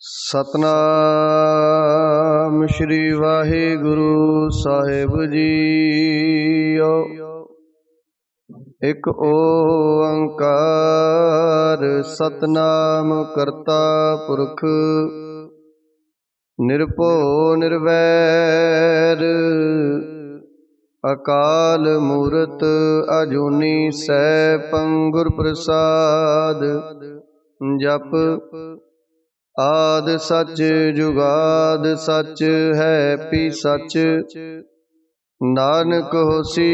सतनाम श्री वाहिगुरु साहिब जीओ। एक ओंकार सतनाम करता पुरख निरभउ निर्वैर अकाल मूरत अजूनी सैभं गुर प्रसाद। जप आद सच जुगाद सच है पी सच नानक होसी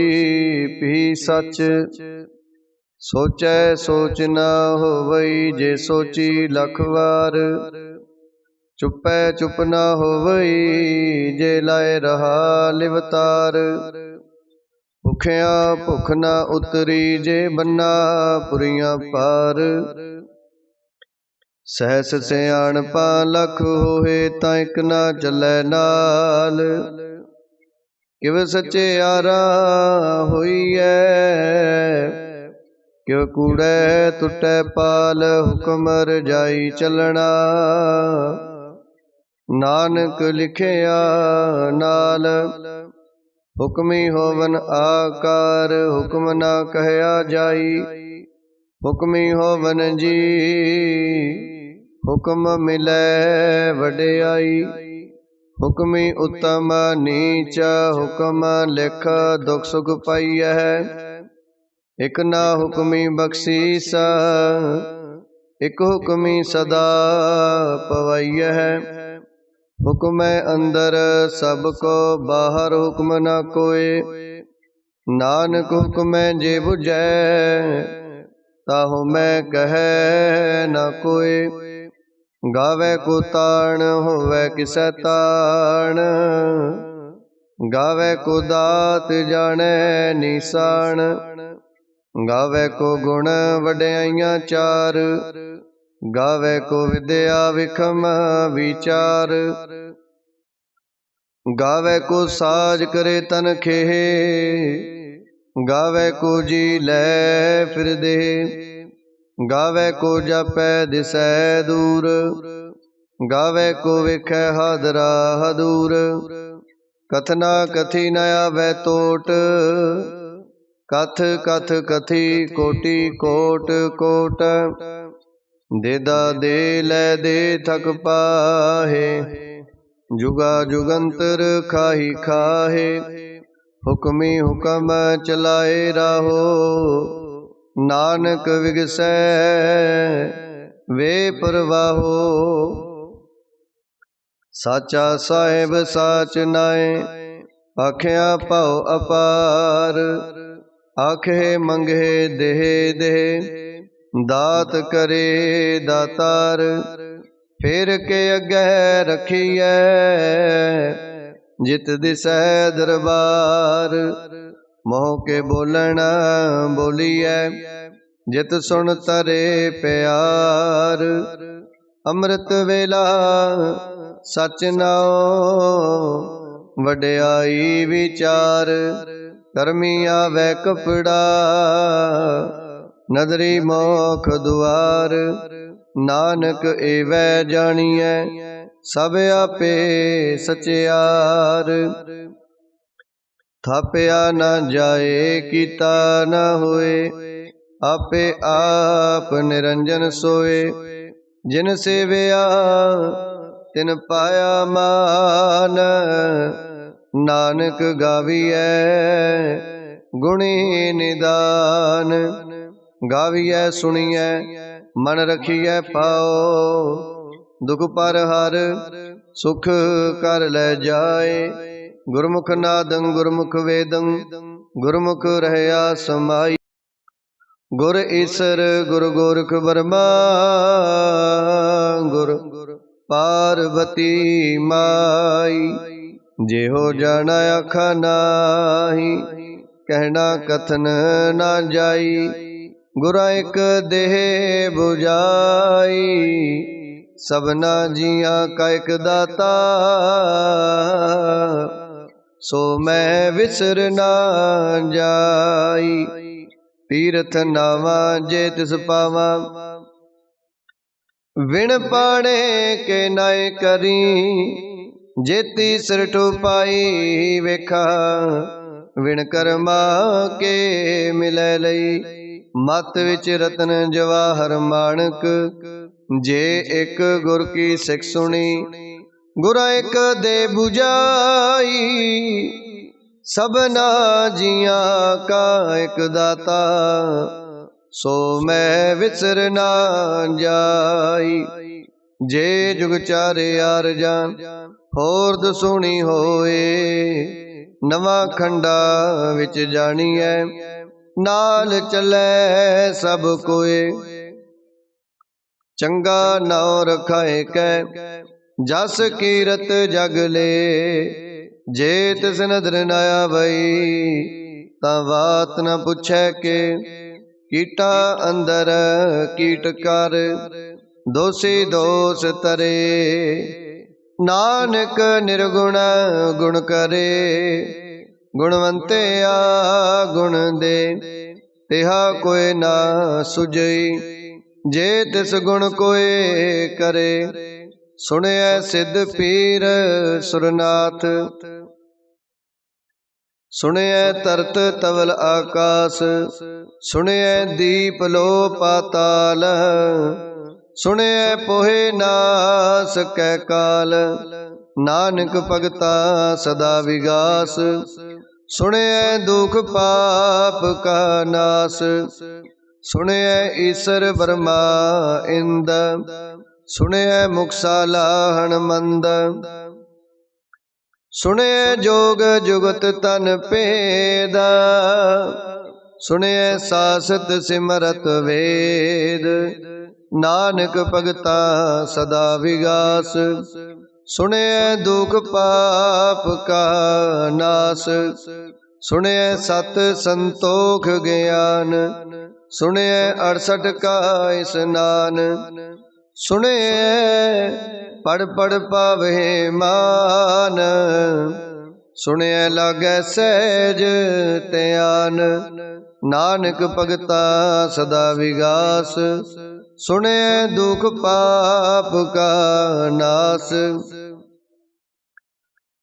भी सच। सोचै सोच न होवई जे सोची लख वार चुपै चुप न होवई जे लाए रहा लिवतार। भुखिया भुख न उतरी जे बन्ना पुरियां पार। सहस सियाणपा लख होए तां इक ना चलै नाल। किव सच्चेयारा होईऐ किव कूड़ै टुटै पाल। हुक्म रजाई चलना नानक लिखिया नाल। हुक्मी होवन आकार हुक्म ना कहया जाई। हुक्मी होवन जी हुक्म मिलै वडियाई। हुक्मी उत्तम नीच हुक्म लिख दुख सुख पाईऐ। इक ना हुक्मी बख्शीस इक हुक्मी सदा पवाईऐ। हुक्म अंदर सब को बाहर हुक्म न कोय। नानक हुक्म जे बुझै ताहु मैं कहै न कोय। गावे को ताण होवे किसै ताण गावे को दात जाने निशान। गावे को गुण वड्याइयां चार गावे को विद्या विखम विचार। गावे को साज करे तन खेह गावे को जी लै फिर दे। गावे को जापै दिसै दूर गावे को विखै हादरा हदूर। कथना कथी न आवे टोट कथ कथ कथी कोटि कोट कोट। देदा दे लै दे थक पाहे जुगा जुगंतर खाही खाहे। हुक्मी हुक्म चलाए राहो नानक विगसै वे परवाहो। साचा साहिब साच नाए आखिया पाओ अपार। आखे मंगे देह देह दात करे दातार। फेर के अगे रखिए जित दिसै दरबार। मोह के बोलण बोलिए जित सुन तरे प्यार। अमृत वेला सच नाओ वड्याई विचार। करमी आवे कपड़ा नदरी मोख दुआर। नानक एवै जानिए सब आपे सचियार। थापिया न जाए कीता न होए आपे आप निरंजन सोए। जिन सेविया तिन पाया मान नानक गाविए गुणी निदान। गाविए सुनिए मन रखिए पाओ दुख पर हर सुख कर ले जाए। गुरमुख नादं गुरमुख वेदं गुरमुख रहया समाई। गुर ईसर गुरु गोरख बर्मा गुर पार्वती माई। जेहो जाना आखा नाही कहना कथन ना जाई। गुरा एक देह बुझाई सबना जिया का एक दाता। सो मैं विसर ना जाई। तीरथ नावा जे तिस पावा विण पाणे के नाय करी, जेती सिरठ पाई वेखा। विण कर्मा के मिलै लई, मत विच रतन जवाहर माणक। जे एक गुर की सिख सुनी, गुरा एक दे बुझाई। सबना जिया का एक दाता, सो मैं विसर ना जाई। जे जुग चारे यार जान, होर सुनी होए। नवा खंडा विच जानिए, नाल चलै सब कोए। चंगा नाव रखाए कै, जस कीरत जग ले। जे तिस नदर न आवई, तां बात न पुछै के। कीटा अंदर कीट कर, दोषी दोष तरे। नानक निर्गुण गुण करे, गुणवंते आ गुण दे। तिहा कोई ना सुझई, जे तिस गुण कोई करे। सुनिए सिद्ध पीर सुरनाथ, सुनिए तरत तवल आकाश। सुनिए दीप लो पाताल, सुनिए पोहे नास कै काल। नानक भगता सदा विगास, सुनिए दुख पाप का नास। सुनिए ईश्वर ब्रह्मा इंद, सुनिए मुक्साला हनुमंद। सुनिए जोग जुगत तन पेदा, सुनिए सासत सिमरत वेद। नानक भगता सदा विगास, सुनिए दुख पाप का नास। सुनिए सत संतोख ज्ञान, सुनिए 68 का स्नान। सुनिए पढ़ पढ़ पावे मान, सुनिए लागे सहज त्यान। नानक भगता सदा विगास, सुनिए दुख पाप का नास।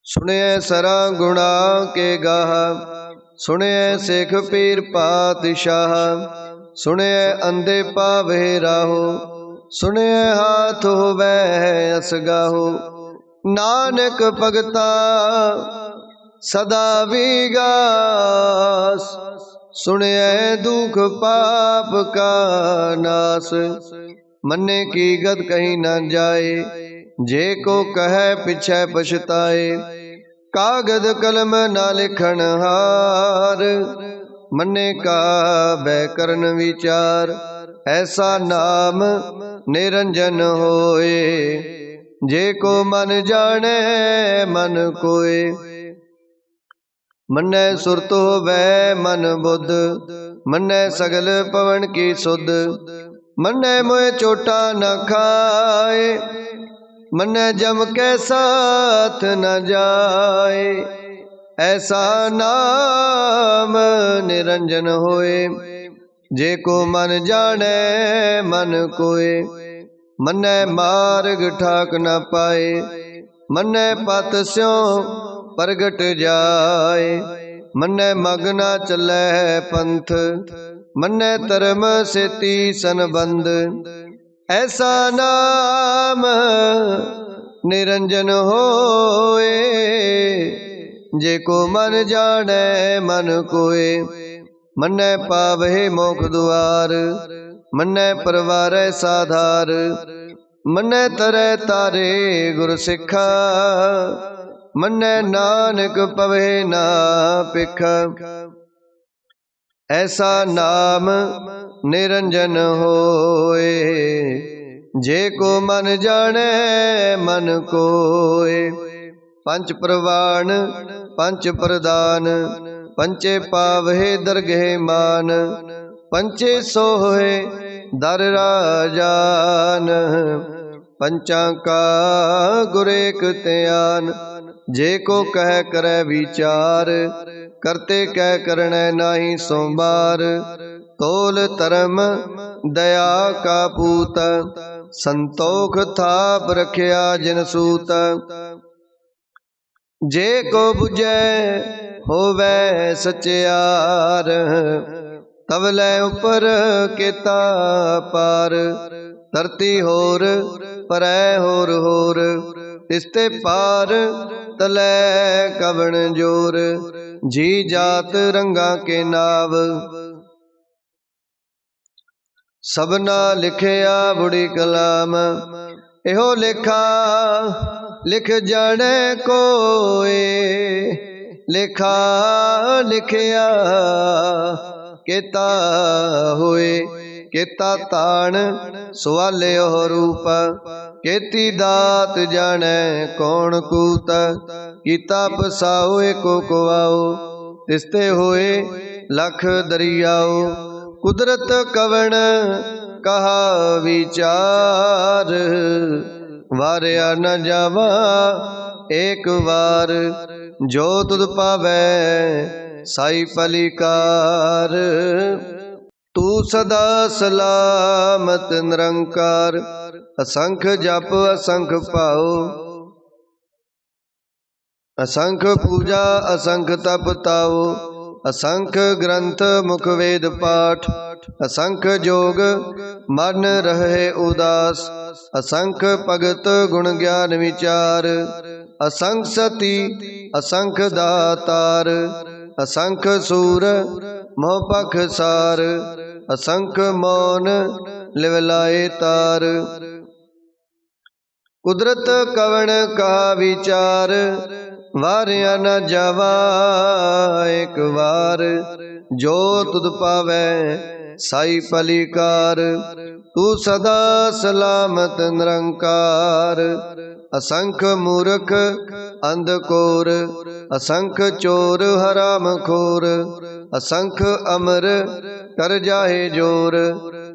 सुनिए सरा गुणा के गाह, सुनिए सिख पीर पातशाह। सुनिए अंधे पावे राहो, सुनिए हाथ होवे असगाहो। नानक भगता सदा विगास, सुनिए दुख पाप का नास। मन्ने की गत कहीं न जाए, जे को कहे पिछे पछताए। कागद कलम ना लिखन हार, मन्ने का बैकरण विचार। ऐसा नाम निरंजन होए, जे को मन जाने मन कोय। मन्ने सुरत होवै मन बुद्ध, मन्ने सगल पवन की सुध। मन्ने मोए चोटा न खाए, मन्ने जम के साथ न जाए। ऐसा नाम निरंजन होए, जे को मन जाने मन कोय। मन्ने मार्ग ठाक न पाए, मन्ने पत स्यों प्रगट जाए। मन्ने मगना चलै पंथ, मन्ने धर्म सेती संबंध। ऐसा नाम निरंजन होए, जे को मन जाने मन कोय। मन्ने पावे मोख दुआर, मन्ने परवारै साधार। मन्ने तरै तारे गुर सिखा, मन्ने नानक पवे ना पिखा। ऐसा नाम निरंजन होए, जे को मन जाने मन कोय। पंच प्रवाण पंच प्रदान, पंचे पावहे दरगह मान। पंचे सोहे दर राजान, पंचा का गुरेक त्यान। जे को कह करे विचार, करते कह करने नाही सोमवार। तोल धर्म दया का पूत, संतोख थाप रखिया जिन सूत। जे को बुझे होवे सचियार, तब लै उपर केता पार। धरती होर परै होर होर, तिसते पार तलै कवण जोर। जी जात रंगा के नाव, सबना लिखिया बुढ़ी कलाम। एहो लेखा लिख जाने कोए, लेखा लिखिया केता होए। केता ताण सवाल्यो रूप, केती दात जाने कौन कूत। कीता पसाओ एको कुआओ, तिसते होए लख दरियाओ। कुदरत कवण कहा विचार, वारया न जावा एक बार। जो तुद पावै साई पलिकार, तू सदा सलामत निरंकार। असंख जप असंख पाओ, असंख पूजा असंख तप ताओ। असंख ग्रंथ मुख वेद पाठ, असंख जोग मन रहे उदास। असंख भगत गुण ज्ञान विचार, असंख सती असंख दातार। असंख सूर मोह पख सार, असंख मौन लिवलाए तार। कुदरत कवण का विचार, वारया न जावा एक बार। जो तुद पावै साई पलिकार, तू सदा सलामत निरंकार। असंख मूर्ख अंधकोर, असंख चोर हराम खोर। असंख अमर कर जाहे जोर,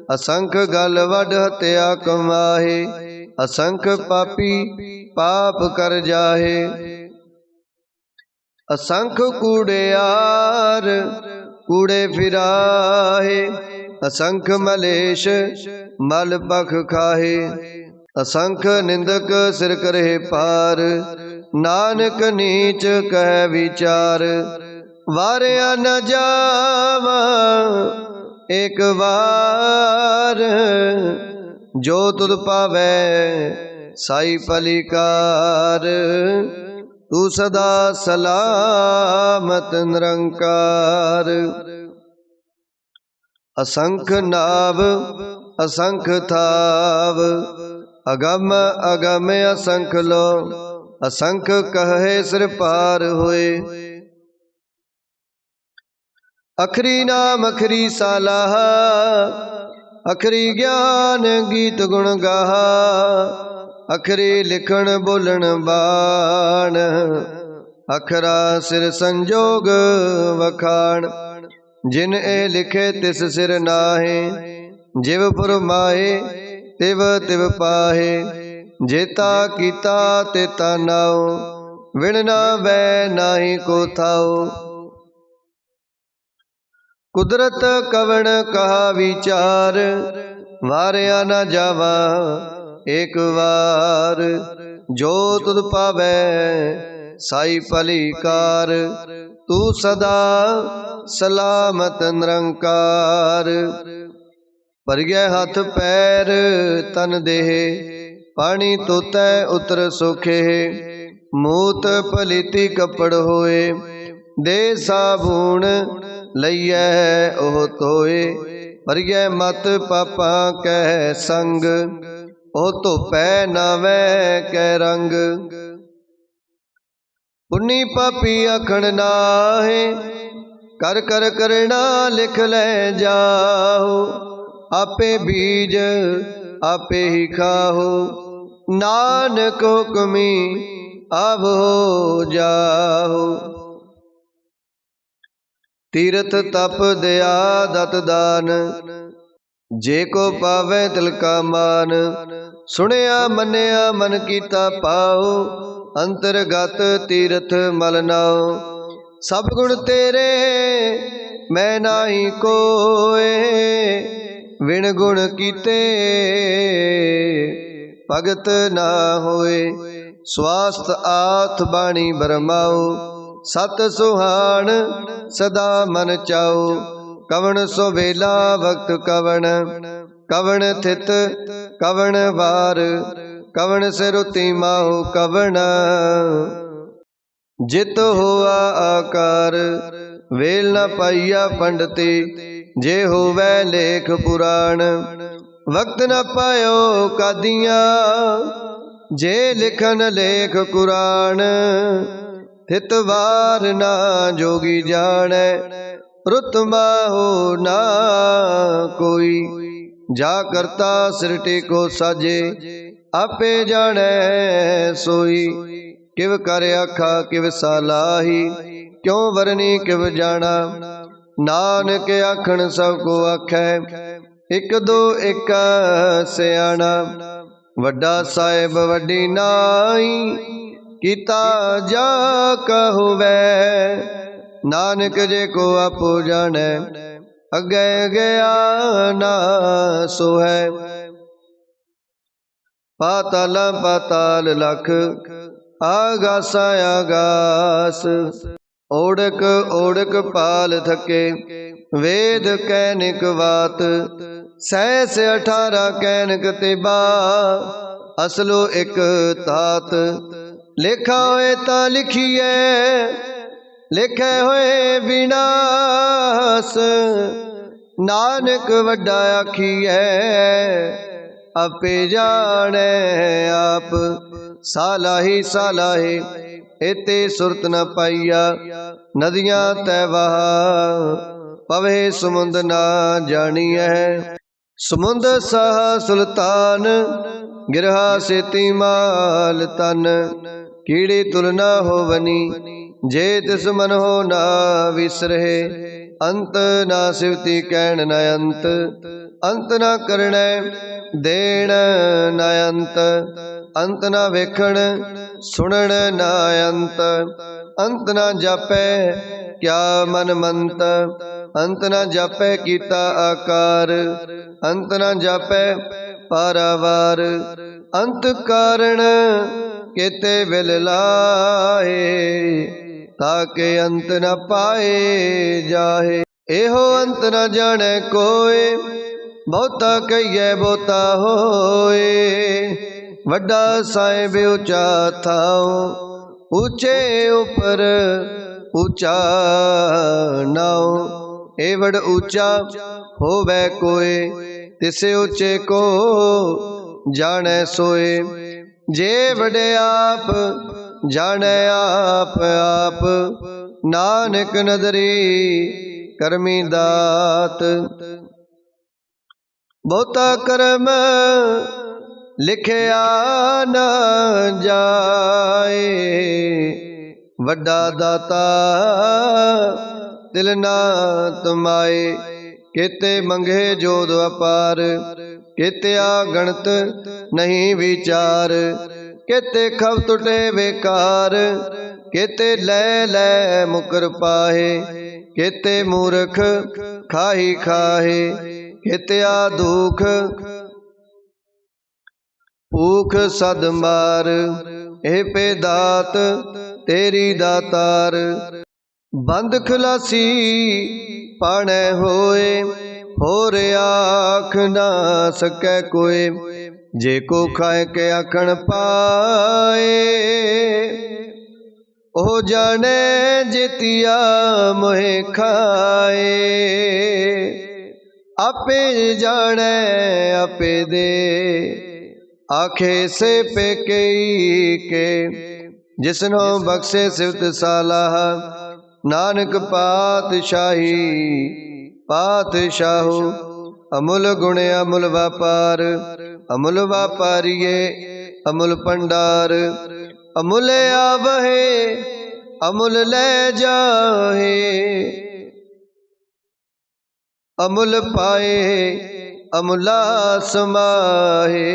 असंख गल वड हत्या कमाहे। असंख पापी पाप कर जाहे, असंख कूड़ेयार कूड़े फिराहे। असंख मलेश मल पख खाहे, असंख निंदक सिर करे पार। नानक नीच कह विचार, वारया न जावा एक बार। जो तुद पावै साई पलिकार, तू सदा सलामत निरंकार। असंख नाव असंख थाव, अगम अगम असंख लो। असंख कहे सिर पार होए, अखरी नाम अखरी सालाहा। अखरी ज्ञान गीत गुण गाहा, अखरी लिखण बोलण बाण। अखरा सिर संजोग वखाण, जिन ए लिखे तिस सिर नाहे। जिव फुरमाए तिव तिव पाहे, जेता कीता तेता नाओ। विण ना वै नाही को थाओ, कुदरत कवण कहा विचार। वारया न जावा एक बार, जो तुद पावै साई पलिकार। तू सदा सलामत निरंकार। भरिए हथ पैर तन देह, पानी तोतै उतर सोखे। मूत पलीती कपड़ होए, दे साबून लइए ओह धोए। भरिए मत पापा कह संग, ओ धोपै नावै कै रंग। पुन्नी पापी आखण नाहे, कर कर करना लिख ले जाओ। आपे बीज आपे ही खाओ, नानक हुक्मी अब हो जाओ। तीरथ तप दया दत दान, जे को पावै तिल का मान। सुनिया मनिया मन कीता पाओ, अंतरगत तीरथ मल नाओ। सब गुण तेरे मैं नाही कोए, विण गुण कीते भगत ना होए। स्वास्थ आथ बाणी बरमाओ सत सुहान सदा मन चाओ। कवण सो वेला वक्त कवण कवण थित कवण वार कवण सिरुति माओ कवण। जित होआ आकार वेल न पाइया पंडती जे होवै लेख पुराण। वक्त न पायो कादियां जे लिखन लेख कुरान। थित वार ना जोगी जाने रुत माहो ना कोई। जा करता सृष्टि को साजे आपे जाने सोई। किव कर आखा किव सालाही क्यों वरनी किव जाना। नानक आखन सब को आखै एक दो एक सियाणा। वड्डा साहिब वड्डी नाई कीता जा कहूवै। नानक जे को आपो जाने अगे गया ना सोहै। पाताल पाताल लख आगासा आगास। ओढ़क ओढ़क पाल थके वेद कैनिक वात। सहस 18 कैनक तिबा असलो एक तात। लिखा होए ता लिखिए लिखे होए विनाश। नानक वड्डा आखिए आपे जाने आप। सालाही सालाही एते सुरत न पाइया नदियां तैवाह। पवे समुंद ना जानिए समुंद सह सुल्तान। गिरहा सेती माल तन कीड़ी तुलना होवनी। जे तिस मन हो ना विसरहे अंत ना सिवती कहन न अंत। अंत ना करने देण न अंत। अंत ना वेखण सुनण ना अंत। अंत ना जापै क्या मन मंत। अंत ना जापै कीता आकार। अंत ना जापै पारावार। अंत कारण केते विल लाए ताके अंत न पाए जाहे। एहो अंत न जाने कोय बहुता कहिए बहुता होए। वड्डा साहिब ऊंचा थाओ ऊंचे ऊपर ऊंचा नाओ। ए वड ऊंचा होवे कोय तिसे ऊंचे को जाने सोए। जे वडे आप जाने आप आप। नानक नदरी करमी दात। बहुता कर्म लिखिया न जाए। वड्डा दाता तिल ना तमाए। केते मंगे जोद अपार केते गणत नहीं विचार। केते खब टुटे बेकार केते ले ले मुकर पाहे। केते मूर्ख खाही खाहे केते दुख भूख सद मार। ए पे दात तेरी दातार। बंद खलासी पाने होए होर आख ना सकै कोय। जे को खाए के आखण पाए ओ जाने जेतिया मोहे खाए। आपे जाने आपे दे आखे से पे के। जिसनो बख्शे सिवत सालाह नानक पातशाही पातशाहू। अमुल गुण अमुल व्यापार अमुल व्यापारिये अमुल भंडार। अमुल आवहे अमुल ले जाहे अमुल पाए अमुला समाहे।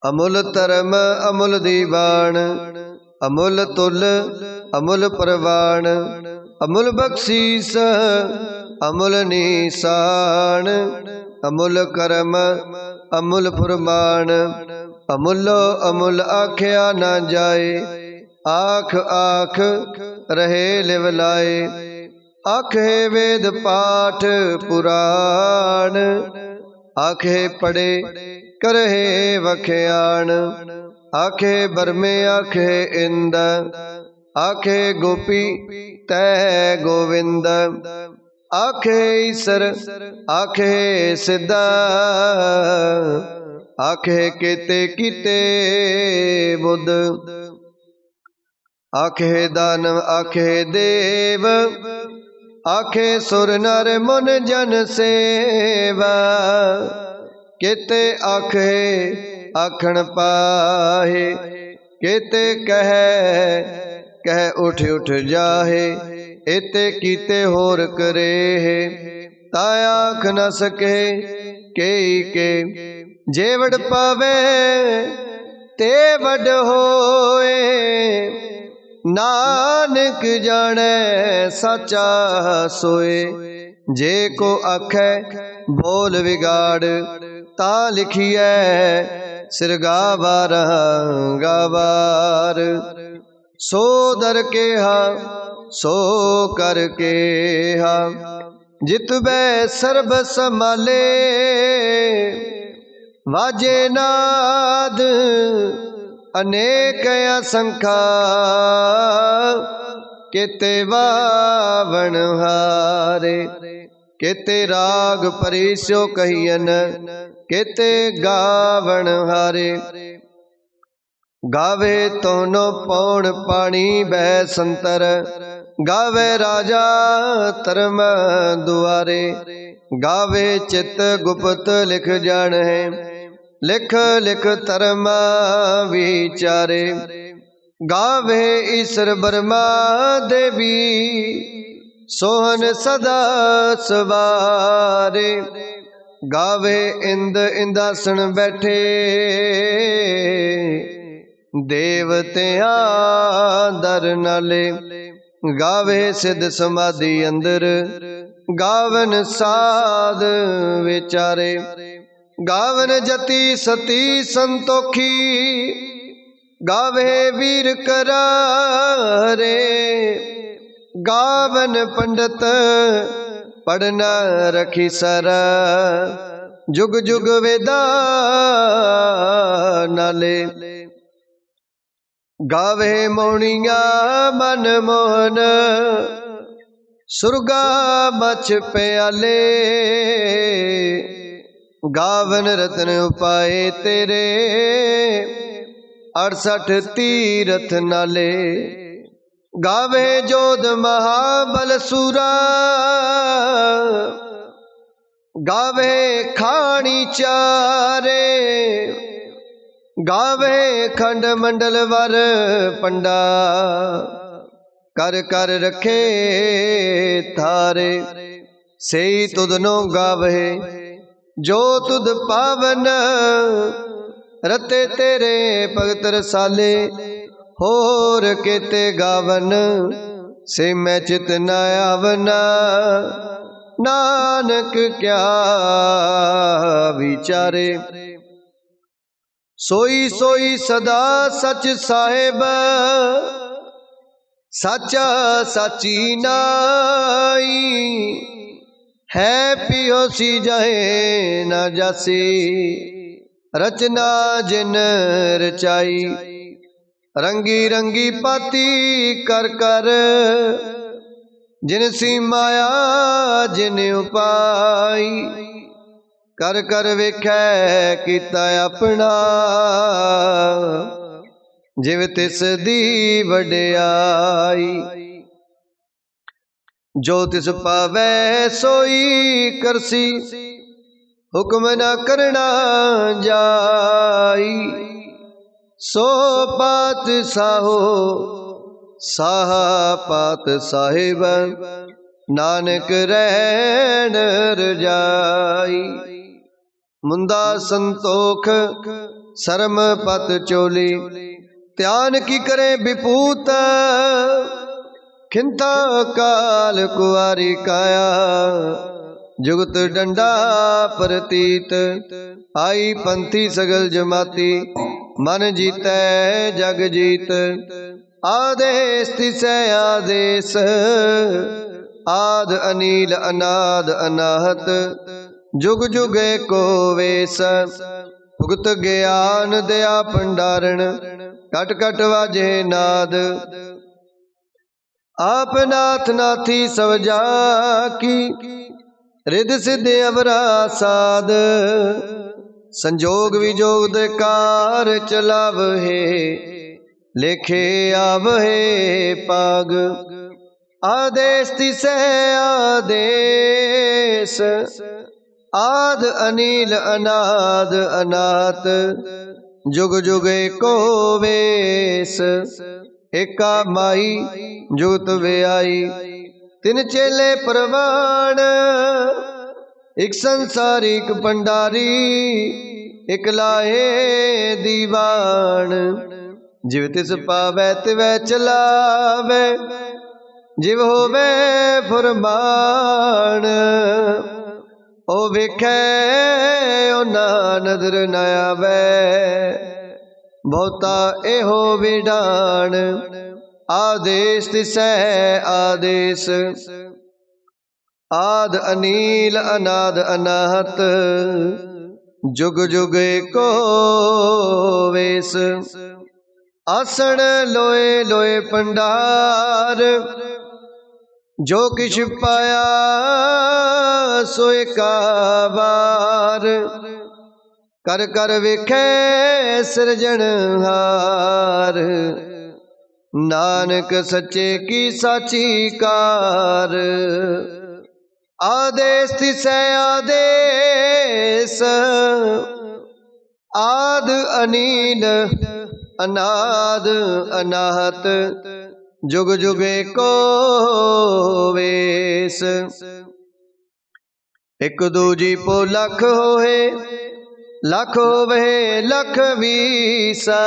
अमुल धर्म अमुल दीवान अमुल तुल अमुल प्रवाण, अमुल बख्शीस, अमुल निशान, अमुल करम, अमुल फुरमान, अमुलो अमुल आख्या ना जाए, आख आख रहे लिवलाए, आखे वेद पाठ पुराण, आखे पढ़े करहे वख्याण, आखे बरमे आखे इंद, आखे गोपी तै गोविंद, आखे ईसर आखे सिद्धा, आखे केते कीते बुध, आखे दानव आखे देव, आखे सुर नर मुन जन सेवा, केते आखे आखण पाहे, केते कह उठ उठ जाहे, एते कीते होर करे, ताया आख न सके के जे वड पावे ते वड होए, नानक जाने साचा सोए, जे को आखे बोल विगाड़, ता लिखिए सिर गावार गावार, सो दर के हा सो कर के हा, जितबे सर्ब संभाले, वाजे नाद अनेक असंखा, केते वावण हारे, केते राग परिस्यो कहियन, केते गावण हारे, गावे तोनो पौण पानी बह संतर, गावे राजा धर्म दुआरे, गावे चित गुप्त लिख जान है, लिख लिख धर्म विचारे, गावे ईश्वर ब्रह्मा देवी, सोहन सदा सवारे, गावे इंद इंदासन बैठे, देवतिया दर नाले, गावे सिद्ध समाधि अंदर, गावन साध विचारे, गावन जति सती संतोखी, गावे वीर करारे, गावन पंडित पढ़ना रखी सरा, जुग जुग वेदा नाले, गावे मौनिया मन मोहन, सुरगा मछ प्याले, गावन रतन उपाय तेरे, 68 तीरथ नाले, गावे जोध महाबल सूरा, गावे खाणी चारे, गावे खंड मंडल वर पंडा, कर कर रखे थारे, सेई तुदनो गावे जो तुद पावन, रते तेरे भगत रसाले, होर केते गावन से मैं चित न आवना, नानक क्या विचारे, सोई सोई सदा सच साहेब, साचा साची नाई, है पियो सी जाए ना जासी, रचना जिन रचाई, रंगी रंगी पाती कर कर, जिन सी माया जिन उपाई, कर कर वेखै कीता अपना, जिव तिस दी वडियाई, जो तिस पावै सोई करसी, हुक्म न करना जाई, सो पात साहो साहा पात साहिब, नानक रहन रजाई, मुंदा संतोख सरम पत चोली, ध्यान की करे विपूत, खिंता काल कुआरी काया। जुगत डंडा प्रतीत, आई पंथी सगल जमाती। मन जीतै जग जीत, आदेश तिसै आदेश। आद अनील अनाद अनाहत, जुग जुग एको वेस। भुगत ज्ञान दया भंडारण, कट कट वाजे नाद। आप नाथ नाथी सब जाकी, रिद सिद्ध अवरा साध। संजोग विजोग दे कार चलावहे, लेखे आवहे पाग। आदेश तिसै आदेश, आद अनील अनाद अनाथ। जुग जुग एको वेस, एका माई जुगत व्याई। तिन चेले प्रवाण, एक संसारिक भंडारी। एक लाए दीवान, जिव तिस पावै तिवै चलावै। जिव होवे फुरमान, ओ वेखै ओना नजर न आवै। बहुता एहो विडान, आदेश तिसै आदेश। आद अनील अनाद अनाहत, जुग जुग एको वेस। आसन लोए लोए भंडार, जो किछ पाया सोए का बार। कर कर वेखै सिरजनहार, नानक सच्चे की साची कार। आदेश तिसै आदेश, आद अनील अनाद अनाहत। जुग जुग एको वेस। एक दूजी पो लख होए, लख होवे लख बीसा।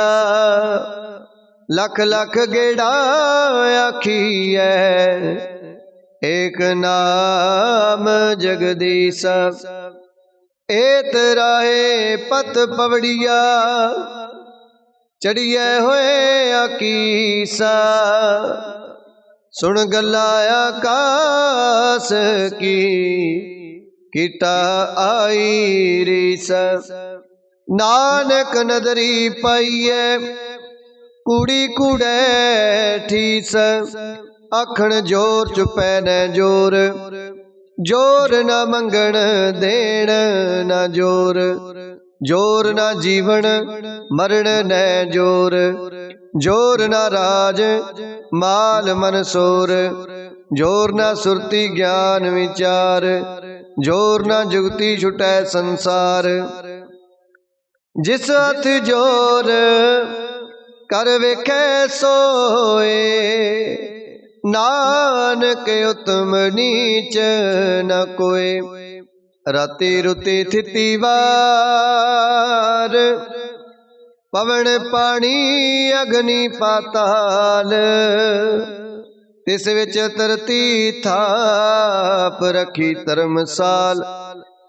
लख लख गेड़ा आखिए, एक नाम जगदीसा। एत राहे पत पवड़िया, चढ़िए होए आकीसा। सुन गल्ला आकाश की, कीटा आई रीस। नानक नदरी पाइए, कूड़ी कूड़े ठीस। आखण जोर चुपै न जोर, जोर न मंगण देण न जोर। जोर न जीवन मरण न जोर, जोर न राज माल मनसोर। जोर न सुरती ज्ञान विचार, जोर न जुगती छुटै संसार। जिस हथ जोर कर वेखै सोए, नानक उत्तम नीच न कोय। राति रुति थिति वार, पवन पानी अग्नि पाताल। तिस विच तरती थाप रखी धर्मसाल।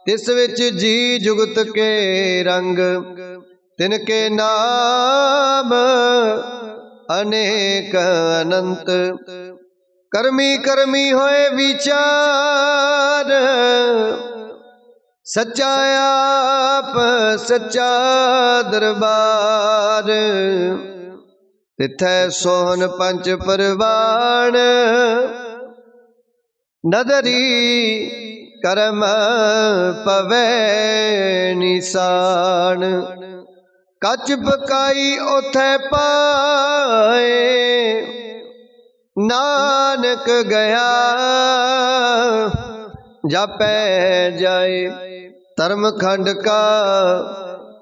तिस विच जी जुगत के रंग, तिनके नाम अनेक अनंत। कर्मी कर्मी होए विचार, सच्चा आप सच्चा दरबार। तिथै सोहन पंच परवान, नदरी करम पवै निशान। कच पकाई ओथै पाए, नानक गया जापै जाए। धर्म खंड का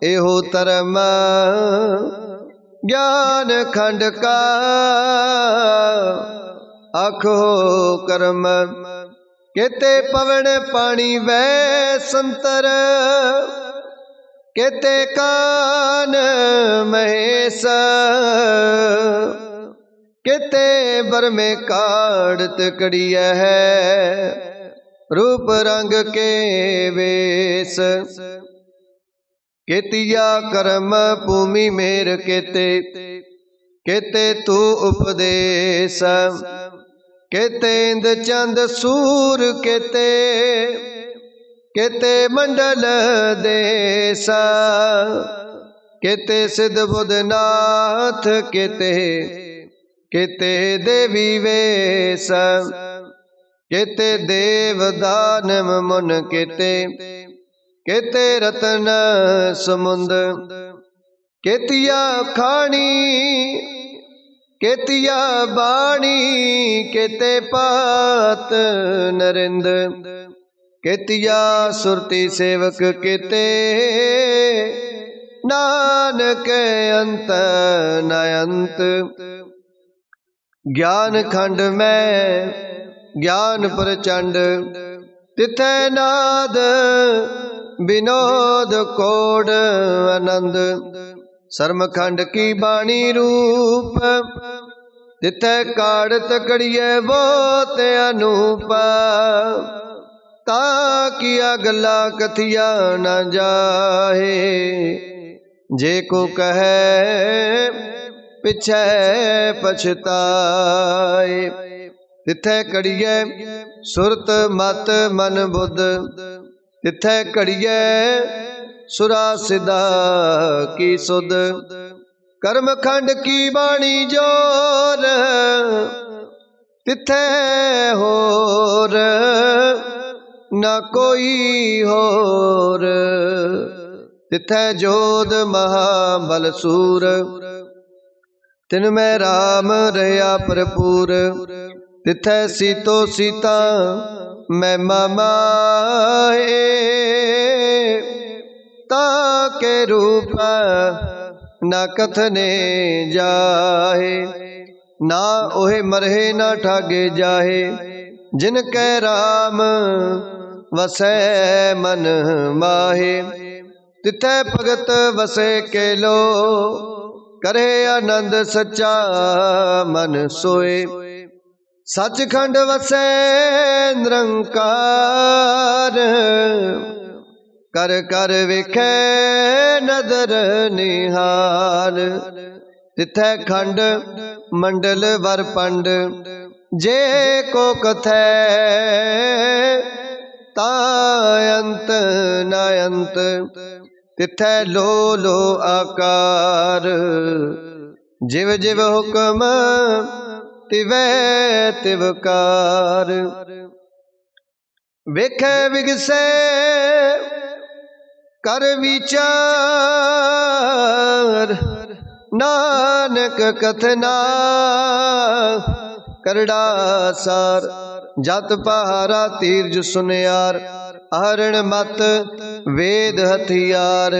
एहो धर्म, ज्ञान खंड का आखो कर्म। केते पवन पानी वै संतर, केते कान महेश, केते बर में काढ़त कड़िया है, रूप रंग के वेश। केतिया कर्म भूमि मेर केते, केते तू उपदेश। केते इंद चंद सूर केते, केते मंडल देसा। केते सिद्ध बुधनाथ केते, केते देवी वेश। केते देव दानव मुन केते, केते रतन समुंद। केतिया खानी केतिया बाणी, केते पात नरिंद। केतिया सुरती सेवक केते, नानक अंत न अंत। ज्ञान खंड में ज्ञान प्रचंड, तिथै नाद विनोद कोड आनंद। शर्मखंड की बाणी रूप, तिथै काढ़त कड़िए वो ते अनूप। ताकिया गला कथिया न जाहे, जे को कहे पिछे पछताए। तिथै कड़िए सुरत मत मन बुध, तिथै कड़िए सुरा सिदा की सुध। कर्म खंड की बाणी जोर, तिथै होर न कोई होर। तिथै जोध महाबल सूर, तिनमें राम रहा भरपूर। तिथै सीतो सीता महिमा माहे, ताके रूप न कथने जाहे। ना ओहे मरहे ना ठागे जाहे, जिनके राम वसै मन माहे। तिथै भगत वसे केलो, करे आनंद सच्चा मन सोए। सचखंड वसै निरंकार, कर कर विखे नदर निहाल। तिथै खंड मंडल वर पंड, जे को कथै तायंत नायंत। तिथै लो लो आकार, जिव जिव हुक्म तिवै तिवकार। वेखे विगसे कर विचार, नानक कथना करड़ा सार। जत पहारा तीर्ज सुनियार, आहरण मत वेद हथियार।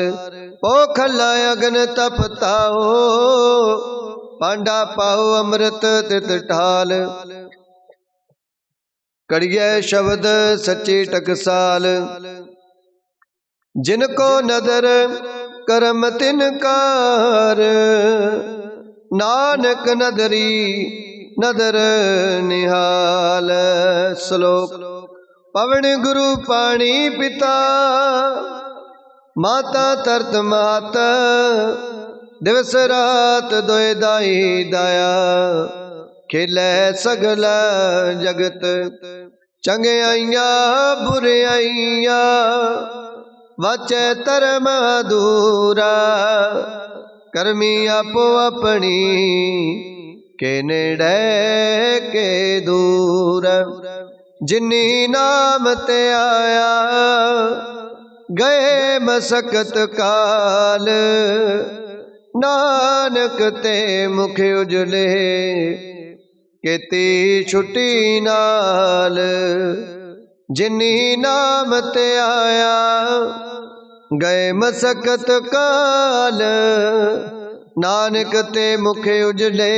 पोखला अगन तपताओ, पांडा पाओ अमृत तित ठाल। कड़िए शब्द सच्ची टकसाल, जिनको नदर करम तिनकार। नानक नदरी नदर निहाल। श्लोक। पवन गुरु पाणी पिता, माता तरत माता। दिवस रात दोए दाई दाया, खेलै सगल जगत। चंगियाइया बुरियाइया, वाचे धर्म दूरा। करमी आपो अपनी, के नेड़े के दूर। जिनी नाम ते आया, गए मसकत काल। नानक ते मुख उजले, केती छुट्टी नाल। जिनी नाम ते आया, गए मसकत काल। नानक ते मुख उजले,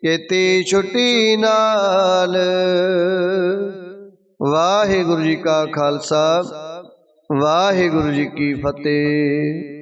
केती छुट्टी नाल। वाहिगुरु जी का खालसा, ਵਾਹਿਗੁਰੂ ਜੀ ਕੀ ਫਤਿਹ।